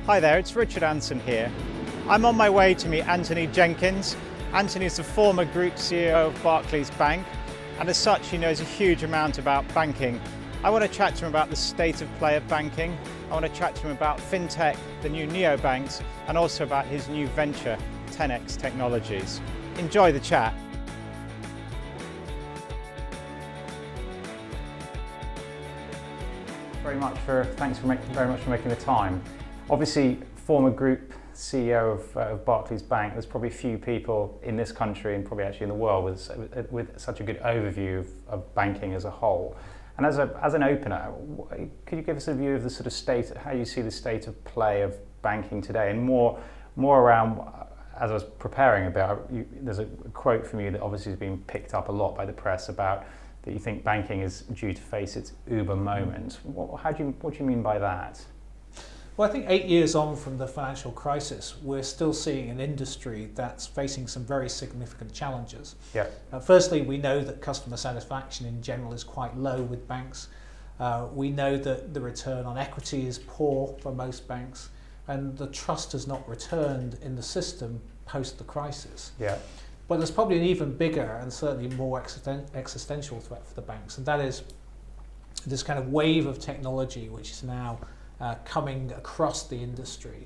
Hi there, it's Richard Anson here. I'm on my way to meet Antony Jenkins. Antony is the former Group CEO of Barclays Bank, and as such he knows a huge amount about banking. I want to chat to him about the state of play of banking. I want to chat to him about fintech, the new neobanks, and also about his new venture, 10x Technologies. Enjoy the chat. Thanks very much for making the time. Obviously, former Group CEO of Barclays Bank, there's probably few people in this country and probably actually in the world with such a good overview of banking as a whole. And as an opener, could you give us a view of the sort of state, how you see the state of play of banking today, and more around, as I was preparing about, there's a quote from you that obviously has been picked up a lot by the press about that you think banking is due to face its Uber moment. What do you mean by that? Well, I think 8 years on from the financial crisis, we're still seeing an industry that's facing some very significant challenges. Yeah. Firstly, we know that customer satisfaction in general is quite low with banks. We know that the return on equity is poor for most banks, and the trust has not returned in the system post the crisis. Yeah. But there's probably an even bigger and certainly more existential threat for the banks, and that is this kind of wave of technology which is now coming across the industry.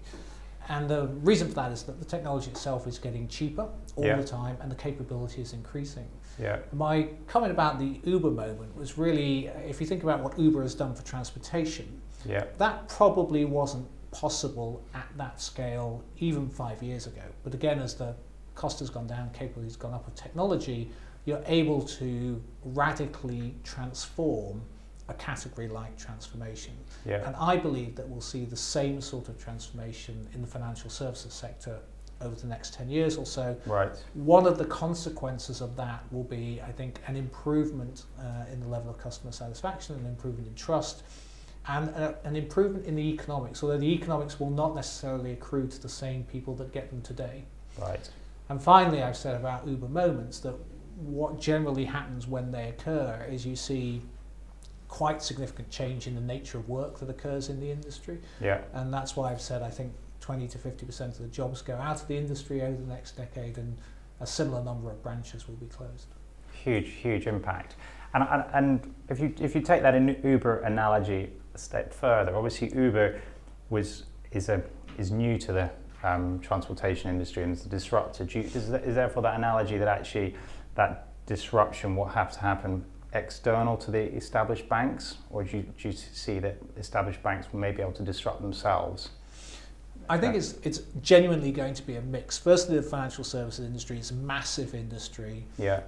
And the reason for that is that the technology itself is getting cheaper all the time, and the capability is increasing. Yeah. My comment about the Uber moment was really, if you think about what Uber has done for transportation, that probably wasn't possible at that scale even 5 years ago. But again, as the cost has gone down, capability has gone up of technology, you're able to radically transform a category-like transformation. Yeah. And I believe that we'll see the same sort of transformation in the financial services sector over the next 10 years or so. Right. One of the consequences of that will be, I think, an improvement in the level of customer satisfaction, an improvement in trust, and an improvement in the economics, although the economics will not necessarily accrue to the same people that get them today. Right. And finally, I've said about Uber moments that what generally happens when they occur is you see quite significant change in the nature of work that occurs in the industry. Yeah. And that's why I've said I think 20 to 50% of the jobs go out of the industry over the next decade, and a similar number of branches will be closed. Huge impact. And if you take that Uber analogy a step further, obviously Uber is new to the transportation industry and is a disruptor. Is therefore that analogy that actually that disruption will have to happen external to the established banks, or do you see that established banks may be able to disrupt themselves? I think it's genuinely going to be a mix. Firstly, the financial services industry is a massive industry. Yeah.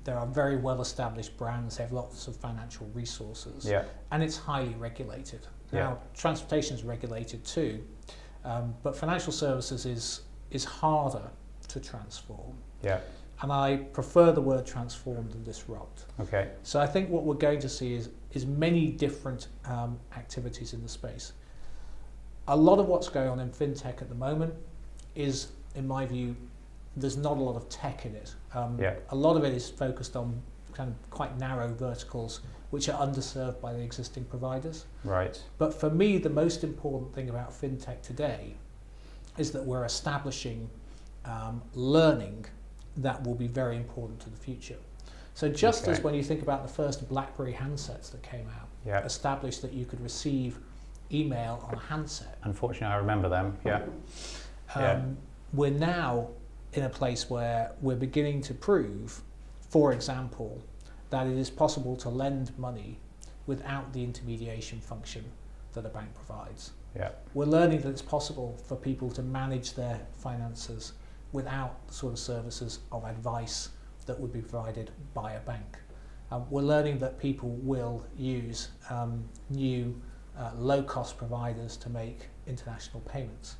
There are very well established brands, they have lots of financial resources. Yeah. And it's highly regulated. Now, transportation is regulated too, but financial services is harder to transform. Yeah. And I prefer the word transform than disrupt. Okay. So I think what we're going to see is many different activities in the space. A lot of what's going on in fintech at the moment is, in my view, there's not a lot of tech in it. A lot of it is focused on kind of quite narrow verticals which are underserved by the existing providers. Right. But for me, the most important thing about fintech today is that we're establishing learning that will be very important to the future. So just as when you think about the first BlackBerry handsets that came out, established that you could receive email on a handset. Unfortunately, I remember them, We're now in a place where we're beginning to prove, for example, that it is possible to lend money without the intermediation function that a bank provides. Yeah. We're learning that it's possible for people to manage their finances without the sort of services of advice that would be provided by a bank. We're learning that people will use new low-cost providers to make international payments.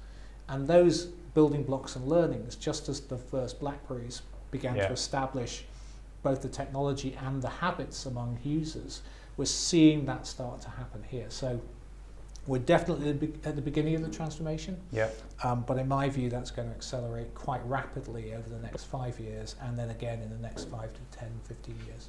And those building blocks and learnings, just as the first BlackBerries began to establish both the technology and the habits among users, we're seeing that start to happen here. So we're definitely at the beginning of the transformation, but in my view that's going to accelerate quite rapidly over the next 5 years, and then again in the next 5 to 10, 15 years.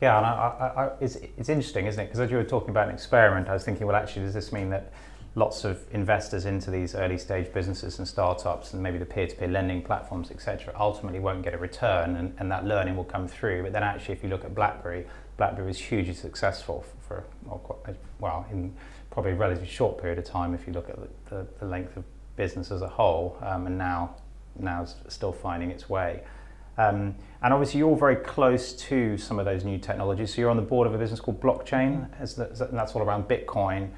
Yeah, and it's interesting, isn't it? Because as you were talking about an experiment, I was thinking, well, actually, does this mean that lots of investors into these early stage businesses and startups and maybe the peer-to-peer lending platforms, etc., ultimately won't get a return, and that learning will come through. But then actually, if you look at BlackBerry was hugely successful for in probably a relatively short period of time if you look at the length of business as a whole, and now it's still finding its way. And obviously you're very close to some of those new technologies. So you're on the board of a business called Blockchain, and that's all around Bitcoin.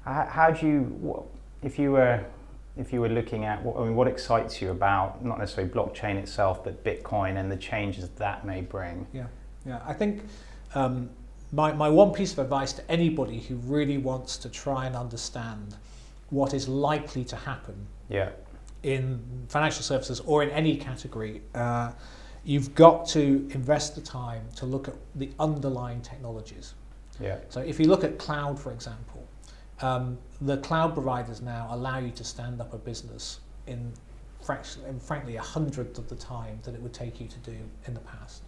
How do you, if you were looking at, what excites you about not necessarily blockchain itself, but Bitcoin and the changes that may bring? Yeah. I think my one piece of advice to anybody who really wants to try and understand what is likely to happen in financial services or in any category, you've got to invest the time to look at the underlying technologies. So if you look at cloud, for example, the cloud providers now allow you to stand up a business in frankly 100th of the time that it would take you to do in the past.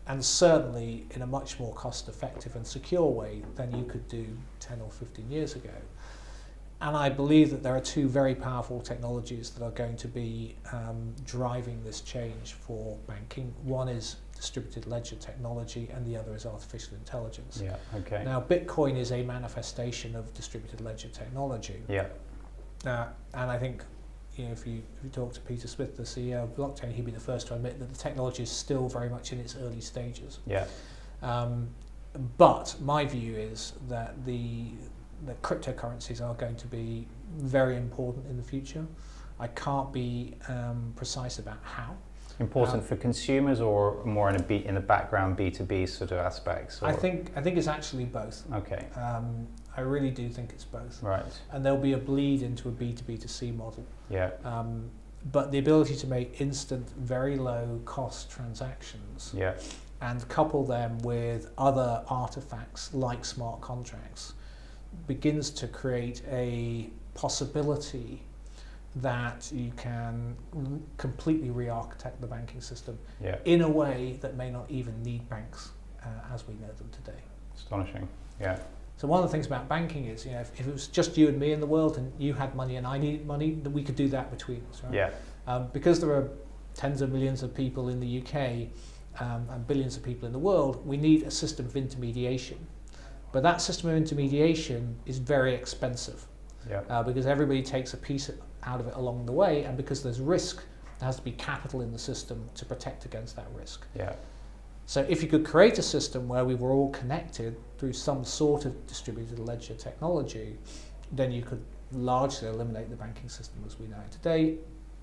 And certainly in a much more cost-effective and secure way than you could do 10 or 15 years ago. And I believe that there are two very powerful technologies that are going to be driving this change for banking. One is distributed ledger technology, and the other is artificial intelligence. Now, Bitcoin is a manifestation of distributed ledger technology. And I think, if you talk to Peter Smith, the CEO of Blockchain, he'd be the first to admit that the technology is still very much in its early stages. But my view is that the cryptocurrencies are going to be very important in the future. I can't be precise about how. Important for consumers, or more in the background B2B sort of aspects? Or? I think it's actually both. I really do think it's both. And there'll be a bleed into a B2B2C model. But the ability to make instant, very low cost transactions and couple them with other artifacts like smart contracts begins to create a possibility that you can completely re-architect the banking system in a way that may not even need banks as we know them today. Astonishing. So one of the things about banking is, if it was just you and me in the world, and you had money and I needed money, then we could do that between us, right? Because there are tens of millions of people in the UK and billions of people in the world, we need a system of intermediation. But that system of intermediation is very expensive because everybody takes a piece out of it along the way, and because there's risk, there has to be capital in the system to protect against that risk. So if you could create a system where we were all connected through some sort of distributed ledger technology, then you could largely eliminate the banking system as we know it today.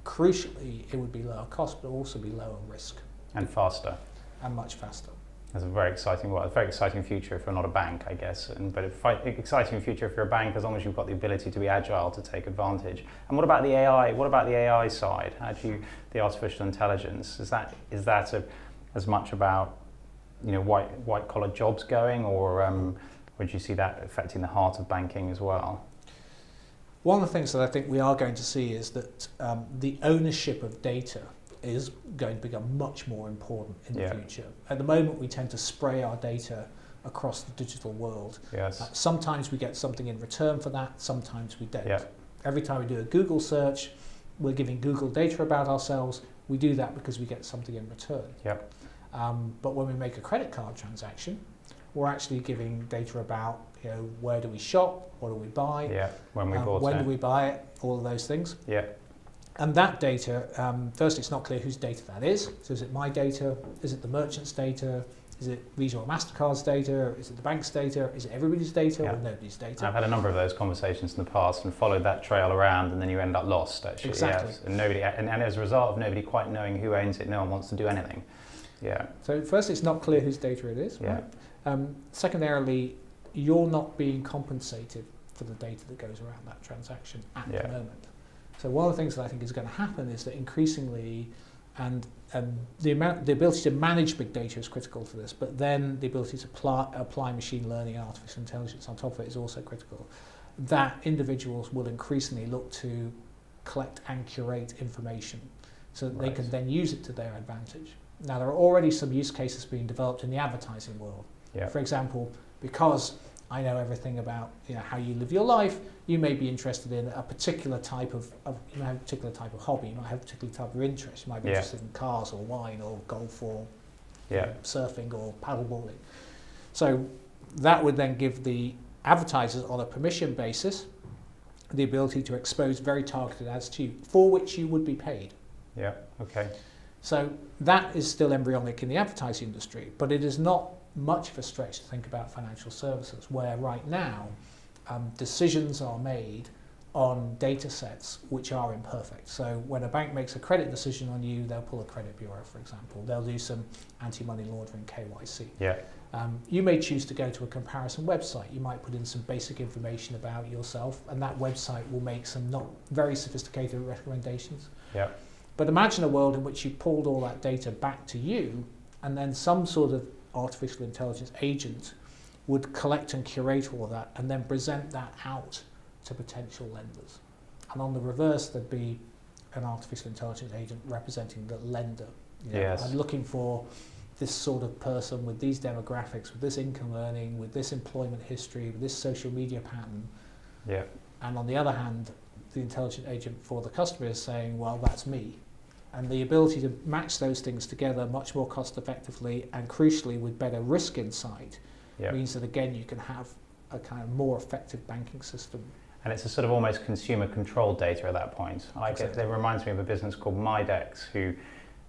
Crucially, it would be lower cost, but also be lower risk. And faster. And much faster. That's a very exciting future if you're not a bank, I guess. But exciting future if you're a bank, as long as you've got the ability to be agile to take advantage. And what about the AI? What about the AI side? The artificial intelligence? Is that as much about white collar jobs going, or would you see that affecting the heart of banking as well? One of the things that I think we are going to see is that the ownership of data is going to become much more important in the future. At the moment, we tend to spray our data across the digital world. Sometimes we get something in return for that, sometimes we don't. Every time we do a Google search, we're giving Google data about ourselves. We do that because we get something in return. But when we make a credit card transaction, we're actually giving data about where do we shop, what do we buy, when we bought when do we buy it, all of those things. And that data, first, it's not clear whose data that is. So is it my data? Is it the merchant's data? Is it Visa or MasterCard's data? Is it the bank's data? Is it everybody's data or nobody's data? I've had a number of those conversations in the past and followed that trail around, and then you end up lost, actually. Exactly. And as a result of nobody quite knowing who owns it, no one wants to do anything. So first, it's not clear whose data it is. Right? Secondarily, you're not being compensated for the data that goes around that transaction at the moment. So one of the things that I think is going to happen is that increasingly, and the ability to manage big data is critical for this, but then the ability to apply machine learning and artificial intelligence on top of it is also critical. That individuals will increasingly look to collect and curate information so that they can then use it to their advantage. Now, there are already some use cases being developed in the advertising world. For example, because I know everything about how you live your life. You may be interested in a particular type of you might have a particular type of hobby. You might have a particular type of interest. You might be interested in cars or wine or golf or surfing or paddleboarding. So that would then give the advertisers on a permission basis the ability to expose very targeted ads to you, for which you would be paid. Yeah. Okay. So that is still embryonic in the advertising industry, but it is not much of a stretch to think about financial services, where right now decisions are made on data sets which are imperfect. So when a bank makes a credit decision on you, they'll pull a credit bureau, for example. They'll do some anti-money laundering, KYC. Yeah. You may choose to go to a comparison website. You might put in some basic information about yourself, and that website will make some not very sophisticated recommendations. Yeah. But imagine a world in which you pulled all that data back to you, and then some sort of artificial intelligence agent would collect and curate all of that and then present that out to potential lenders. And on the reverse, there'd be an artificial intelligence agent representing the lender. Yes. I'm looking for this sort of person with these demographics, with this income earning, with this employment history, with this social media pattern. Yeah. And on the other hand, the intelligent agent for the customer is saying, well, that's me. And the ability to match those things together much more cost effectively and crucially with better risk insight means that again you can have a kind of more effective banking system. And it's a sort of almost consumer controlled data at that point. It reminds me of a business called Midex, who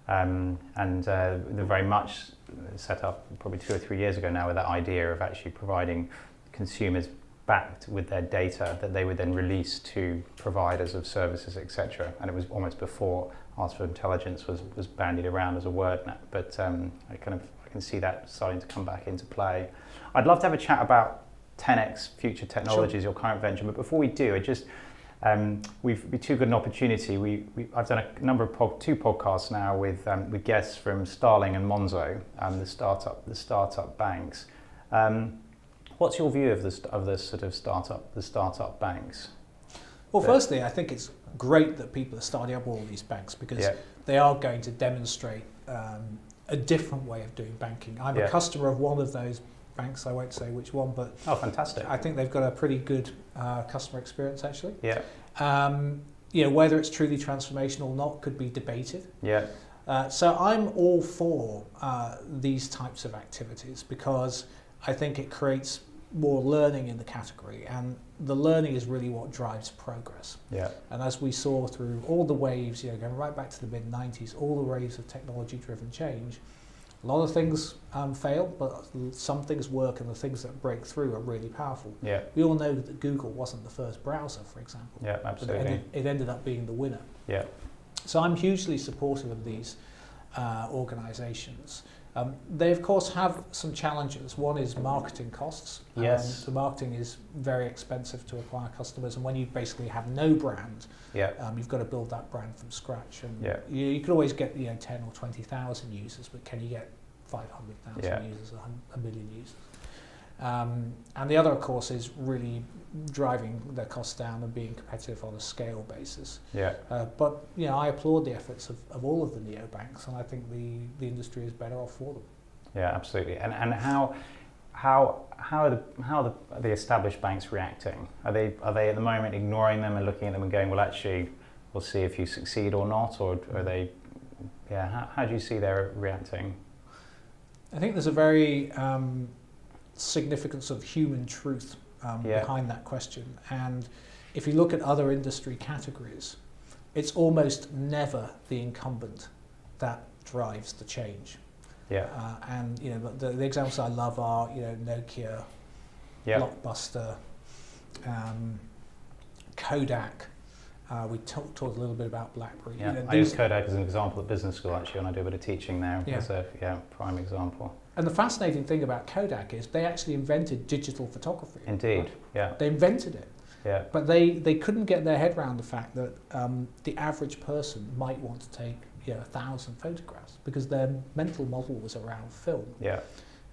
they're very much set up probably 2 or 3 years ago now with that idea of actually providing consumers backed with their data that they would then release to providers of services, etc. And it was almost before artificial intelligence was bandied around as a word now, but I can see that starting to come back into play. I'd love to have a chat about 10x Future Technologies, your current venture, but before we do, we've been too good an opportunity. I've done a number of two podcasts now with guests from Starling and Monzo, the startup banks. What's your view of the sort of startup banks? Well, firstly, I think it's great that people are starting up all these banks because they are going to demonstrate a different way of doing banking. I'm a customer of one of those banks. I won't say which one, but fantastic! I think they've got a pretty good customer experience actually. Yeah. Whether it's truly transformational or not could be debated. Yeah. So I'm all for these types of activities because I think it creates more learning in the category, and the learning is really what drives progress. Yeah. And as we saw through all the waves, going right back to the mid-90s, all the waves of technology-driven change, a lot of things fail, but some things work, and the things that break through are really powerful. Yeah. We all know that Google wasn't the first browser, for example. Yeah, absolutely. But it ended up being the winner. Yeah. So I'm hugely supportive of these organisations. They, of course, have some challenges. One is marketing costs. Yes. The marketing is very expensive to acquire customers, and when you basically have no brand, you've got to build that brand from scratch. And you can always get 10 or 20,000 users, but can you get 500,000 users, a million users? And the other, of course, is really driving their costs down and being competitive on a scale basis. Yeah. But I applaud the efforts of all of the neobanks, and I think the industry is better off for them. Yeah, absolutely. And how are the established banks reacting? Are they at the moment ignoring them and looking at them and going, well, actually, we'll see if you succeed or not, or are they? Yeah. How do you see they're reacting? I think there's a very significant sort of human truth behind that question. And if you look at other industry categories, it's almost never the incumbent that drives the change. Yeah. And the examples I love are Nokia, Blockbuster, Kodak. We talked a little bit about BlackBerry. Yeah, I use Kodak as an example at business school actually, and I do a bit of teaching now as a prime example. And the fascinating thing about Kodak is they actually invented digital photography. Indeed, yeah. They invented it. Yeah. But they couldn't get their head around the fact that the average person might want to take 1,000 photographs because their mental model was around film. Yeah.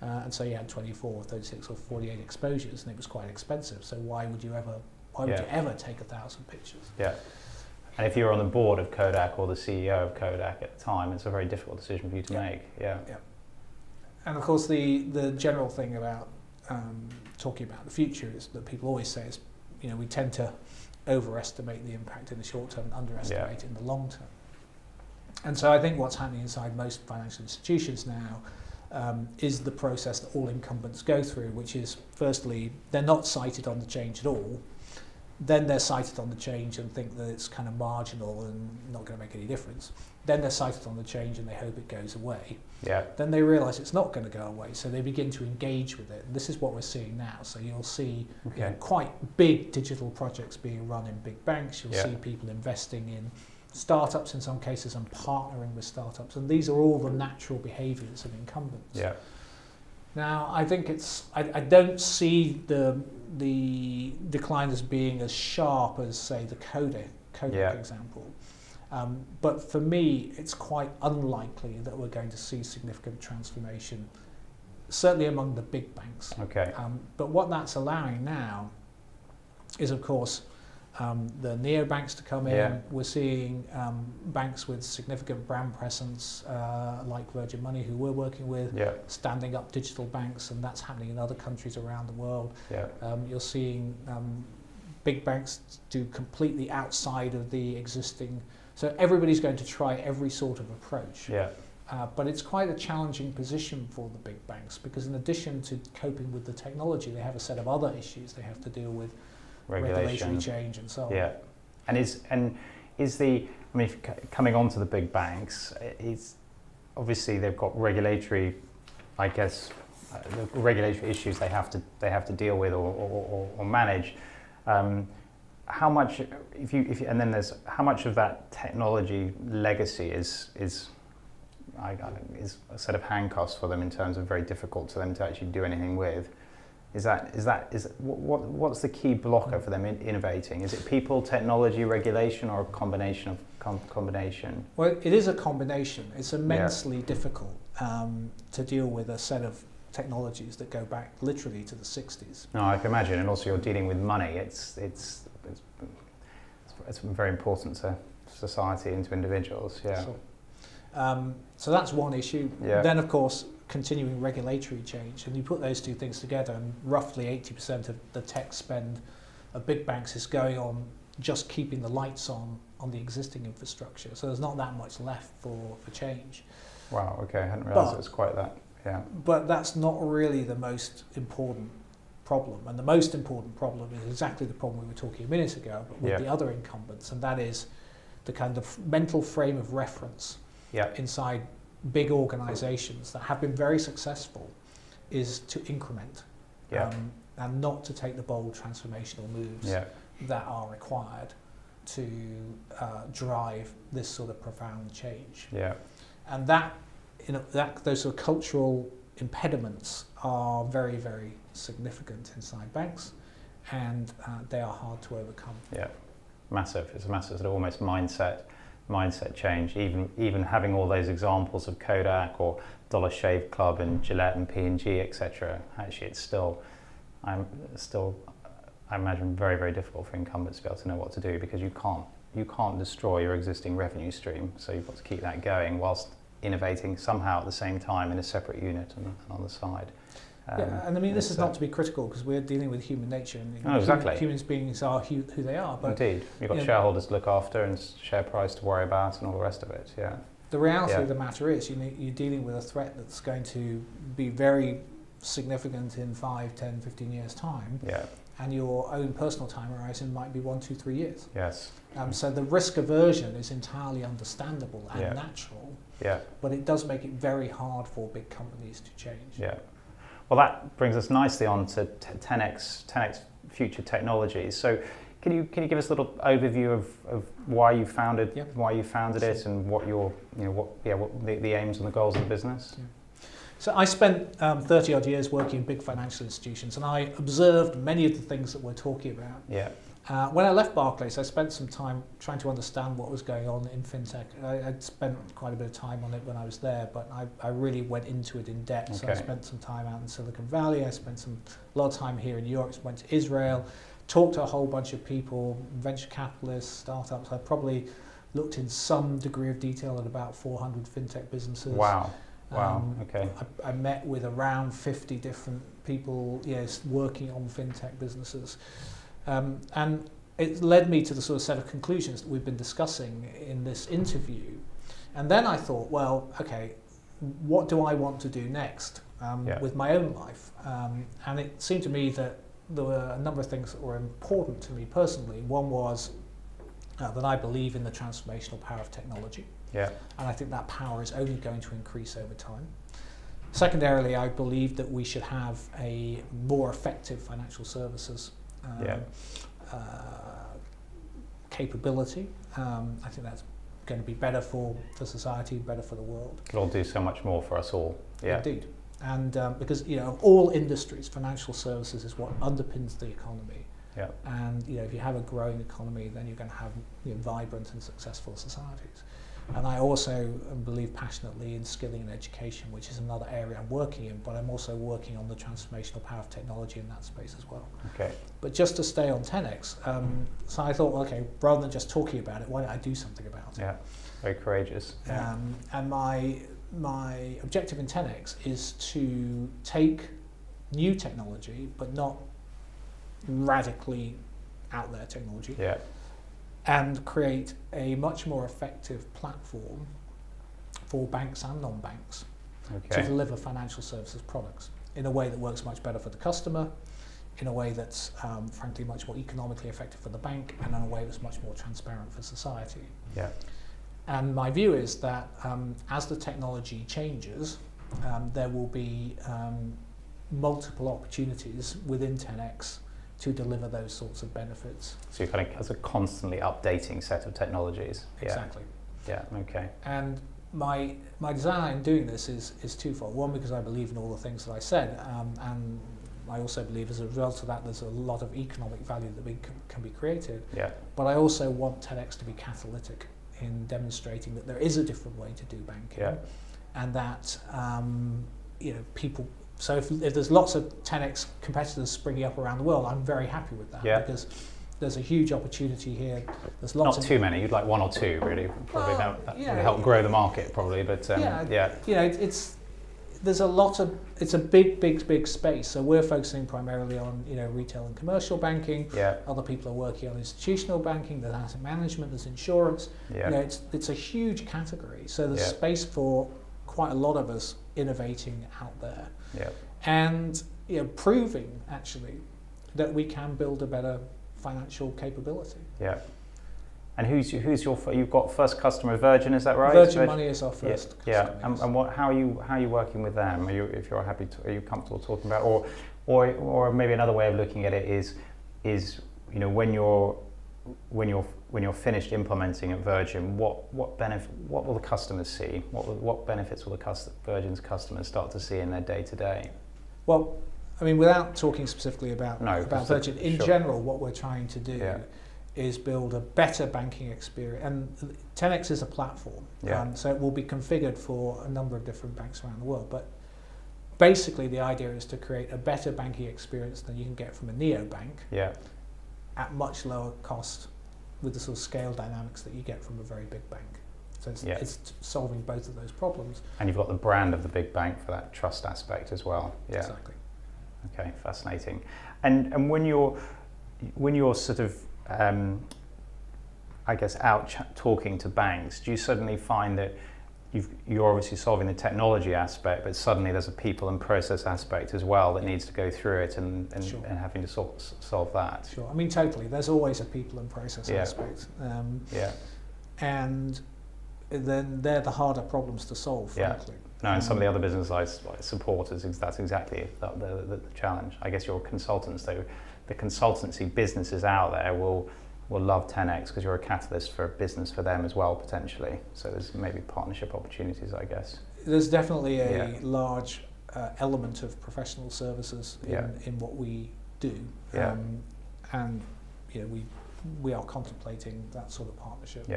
And so you had 24, 36 or 48 exposures, and it was quite expensive. So why would you ever take 1,000 pictures? Yeah. And if you were on the board of Kodak or the CEO of Kodak at the time, it's a very difficult decision for you to make. Yeah. Yeah. And of course, the general thing about talking about the future is that people always say is, we tend to overestimate the impact in the short term and underestimate it in the long term. And so I think what's happening inside most financial institutions now is the process that all incumbents go through, which is, firstly, they're not cited on the change at all. Then they're cited on the change and think that it's kind of marginal and not going to make any difference. Then they're cited on the change and they hope it goes away. Yeah. Then they realise it's not going to go away, so they begin to engage with it. And this is what we're seeing now. So you'll see quite big digital projects being run in big banks. You'll see people investing in startups in some cases and partnering with startups. And these are all the natural behaviours of incumbents. Yeah. Now, I think I don't see the decline as being as sharp as, say, the Kodak example. But for me, it's quite unlikely that we're going to see significant transformation, certainly among the big banks. Okay. But what that's allowing now is, of course, the neobanks to come in. We're seeing banks with significant brand presence, like Virgin Money, who we're working with, standing up digital banks, and that's happening in other countries around the world. You're seeing big banks do completely outside of the existing. So everybody's going to try every sort of approach. But it's quite a challenging position for the big banks, because in addition to coping with the technology, they have a set of other issues they have to deal with. Regulatory change and so on. Yeah, and is the, I mean, coming on to the big banks, it's obviously they've got regulatory, I guess, regulatory issues they have to deal with or manage. How much, and then there's how much of that technology legacy is a set of handcuffs for them in terms of very difficult to them to actually do anything with. What's the key blocker for them in innovating? Is it people, technology, regulation, or a combination of combination? Well, it is a combination. It's immensely difficult to deal with a set of technologies that go back literally to the 60s. No, I can imagine, and also you're dealing with money. It's very important to society and to individuals. So that's one issue. Then, of course, continuing regulatory change, and you put those two things together, and roughly 80% of the tech spend of big banks is going on just keeping the lights on the existing infrastructure. So there's not that much left for change. Wow, okay, I hadn't realised it was quite that. But that's not really the most important problem, and the most important problem is exactly the problem we were talking a minute ago, but with the other incumbents, and that is the kind of mental frame of reference inside big organisations that have been very successful is to increment and not to take the bold transformational moves that are required to drive this sort of profound change. And those sort of cultural impediments are very, very significant inside banks, and they are hard to overcome. Massive. It's a massive sort of almost mindset change. Even having all those examples of Kodak or Dollar Shave Club and Gillette and P&G, etc. Actually, it's still, I imagine, very, very difficult for incumbents to be able to know what to do, because you can't destroy your existing revenue stream. So you've got to keep that going whilst innovating somehow at the same time in a separate unit and on the side. And I mean, this is not to be critical, because we're dealing with human nature, and exactly. Human beings are who they are. But indeed, you've got shareholders to look after and share price to worry about and all the rest of it. The reality of the matter is, you're dealing with a threat that's going to be very significant in 5, 10, 15 years' time. And your own personal time horizon might be 1, 2, 3 years. So the risk aversion is entirely understandable and natural. But it does make it very hard for big companies to change. Well, that brings us nicely on to 10x future technologies. So, can you give us a little overview of why you founded it, and what your what the aims and the goals of the business? So I spent 30 odd years working in big financial institutions, and I observed many of the things that we're talking about. When I left Barclays, I spent some time trying to understand what was going on in fintech. I'd spent quite a bit of time on it when I was there, but I really went into it in depth. So I spent some time out in Silicon Valley. I spent a lot of time here in New York. Went to Israel, talked to a whole bunch of people, venture capitalists, startups. I probably looked in some degree of detail at about 400 fintech businesses. Wow. Wow. Okay. I met with around 50 different people, working on fintech businesses, and it led me to the sort of set of conclusions that we've been discussing in this interview. And then I thought, well, okay, what do I want to do next with my own life? And it seemed to me that there were a number of things that were important to me personally. One was that I believe in the transformational power of technology. Yeah. And I think that power is only going to increase over time. Secondarily, I believe that we should have a more effective financial services capability. I think that's going to be better for society, better for the world. It'll do so much more for us all. Yeah. Indeed. And because of all industries, financial services is what underpins the economy. Yeah. And if you have a growing economy, then you're going to have vibrant and successful societies. And I also believe passionately in skilling and education, which is another area I'm working in, but I'm also working on the transformational power of technology in that space as well. Okay. But just to stay on 10x, so I thought, okay, rather than just talking about it, why don't I do something about it? Yeah, very courageous. Yeah. And my objective in 10x is to take new technology, but not radically out there technology, and create a much more effective platform for banks and non-banks to deliver financial services products in a way that works much better for the customer, in a way that's frankly much more economically effective for the bank, and in a way that's much more transparent for society. Yeah. And my view is that as the technology changes, there will be multiple opportunities within 10x to deliver those sorts of benefits. So you're kind of as a constantly updating set of technologies. Exactly. Yeah, okay. And my desire in doing this is twofold. One, because I believe in all the things that I said, and I also believe as a result of that there's a lot of economic value that can be created. Yeah. But I also want 10x to be catalytic in demonstrating that there is a different way to do banking, and that people. So if there's lots of 10x competitors springing up around the world, I'm very happy with that because there's a huge opportunity here. There's lots. Not too many. You'd like one or two, really. Probably that would help grow the market, probably. But there's a lot of. It's a big space. So we're focusing primarily on retail and commercial banking. Yeah. Other people are working on institutional banking. There's asset management. There's insurance. Yeah. It's a huge category. So there's space for quite a lot of us innovating out there. Yeah. And proving actually that we can build a better financial capability. Yeah. And who's your you've got first customer Virgin, is that right? Virgin Money is our first customer. Yeah. And how are you working with them? Are you comfortable talking about, or maybe another way of looking at it is when you're finished implementing at Virgin, what will the customers see? What benefits will Virgin's customers start to see in their day to day? Well, I mean, without talking specifically about Virgin, in general, what we're trying to do is build a better banking experience. And 10x is a platform, so it will be configured for a number of different banks around the world. But basically, the idea is to create a better banking experience than you can get from a neobank at much lower cost, with the sort of scale dynamics that you get from a very big bank. So it's solving both of those problems. And you've got the brand of the big bank for that trust aspect as well. Yeah. Exactly. Okay, fascinating. And when you're sort of I guess out talking to banks, do you suddenly find that you're obviously solving the technology aspect, but suddenly there's a people and process aspect as well that needs to go through it and having to solve that? Sure. I mean, totally. There's always a people and process aspect. And then they're the harder problems to solve, frankly. No, and some of the other business I support, that's exactly the challenge. I guess your consultants, though, the consultancy businesses out there will love 10x because you're a catalyst for business for them as well, potentially. So there's maybe partnership opportunities, I guess. There's definitely a large element of professional services in what we do. And we are contemplating that sort of partnership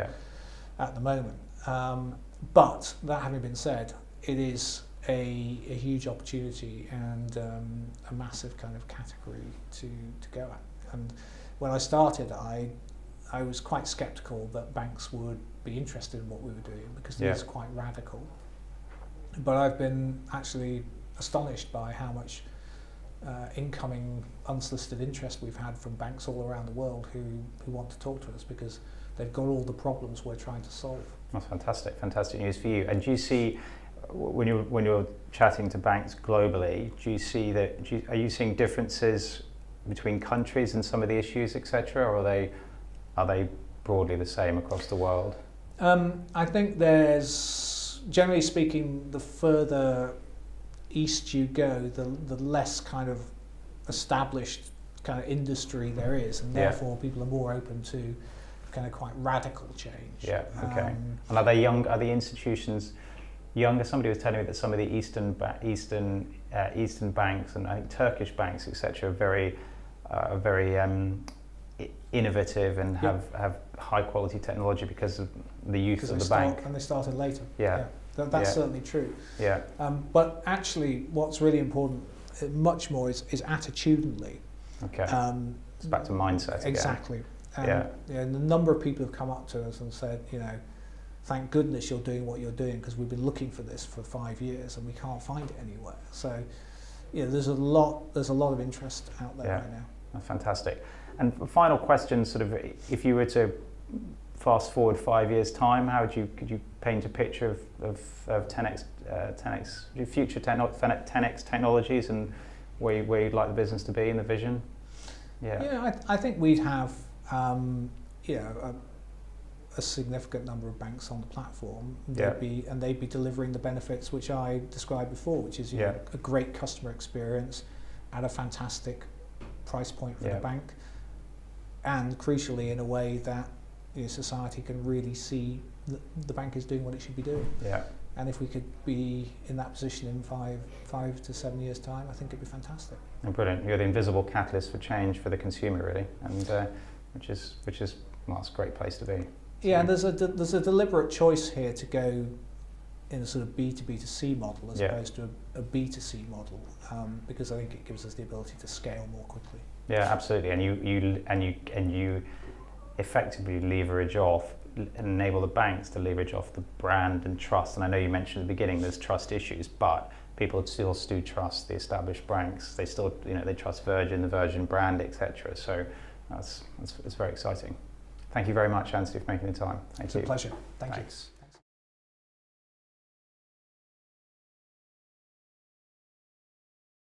at the moment. But that having been said, it is a huge opportunity and a massive kind of category to go at. And when I started, I was quite sceptical that banks would be interested in what we were doing because it is quite radical. but I've been actually astonished by how much incoming unsolicited interest we've had from banks all around the world who want to talk to us because they've got all the problems we're trying to solve. That's fantastic news for you. And do you see, when you're chatting to banks globally, do you see are you seeing differences between countries and some of the issues, etc., or are they broadly the same across the world? I think there's, generally speaking, the further east you go, the less kind of established kind of industry there is, and therefore people are more open to kind of quite radical change. Yeah. Okay. And are they young? Are the institutions younger? Somebody was telling me that some of the Eastern banks and I think Turkish banks, etc., are very innovative and have high quality technology because of the youth of the bank. And they started later. Yeah. That's certainly true. Yeah. But actually, what's really important, much more, is attitudinally. Okay. It's back to mindset. Exactly. Again. And the number of people have come up to us and said, thank goodness you're doing what you're doing because we've been looking for this for 5 years and we can't find it anywhere. So, there's a lot of interest out there right now. That's fantastic. And final question, sort of, if you were to fast forward 5 years' time, could you paint a picture of 10x future 10x technologies and where you'd like the business to be in the vision? I think we'd have a significant number of banks on the platform. They'd be delivering the benefits which I described before, which is a great customer experience at a fantastic price point for the bank, and crucially in a way that society can really see that the bank is doing what it should be doing. Yeah. And if we could be in that position in 5 to 7 years' time, I think it'd be fantastic. And brilliant. You're the invisible catalyst for change for the consumer, really, and which is it's a great place to be. Yeah, and there's a deliberate choice here to go in a sort of B2B2C model as opposed to a B2C model, because I think it gives us the ability to scale more quickly. Yeah, absolutely. And you effectively leverage off and enable the banks to leverage off the brand and trust. And I know you mentioned at the beginning there's trust issues, but people still do trust the established banks. They still, they trust Virgin, the Virgin brand, etc. So it's very exciting. Thank you very much, Antony, for making the time. Thank you. It's a pleasure. Thanks.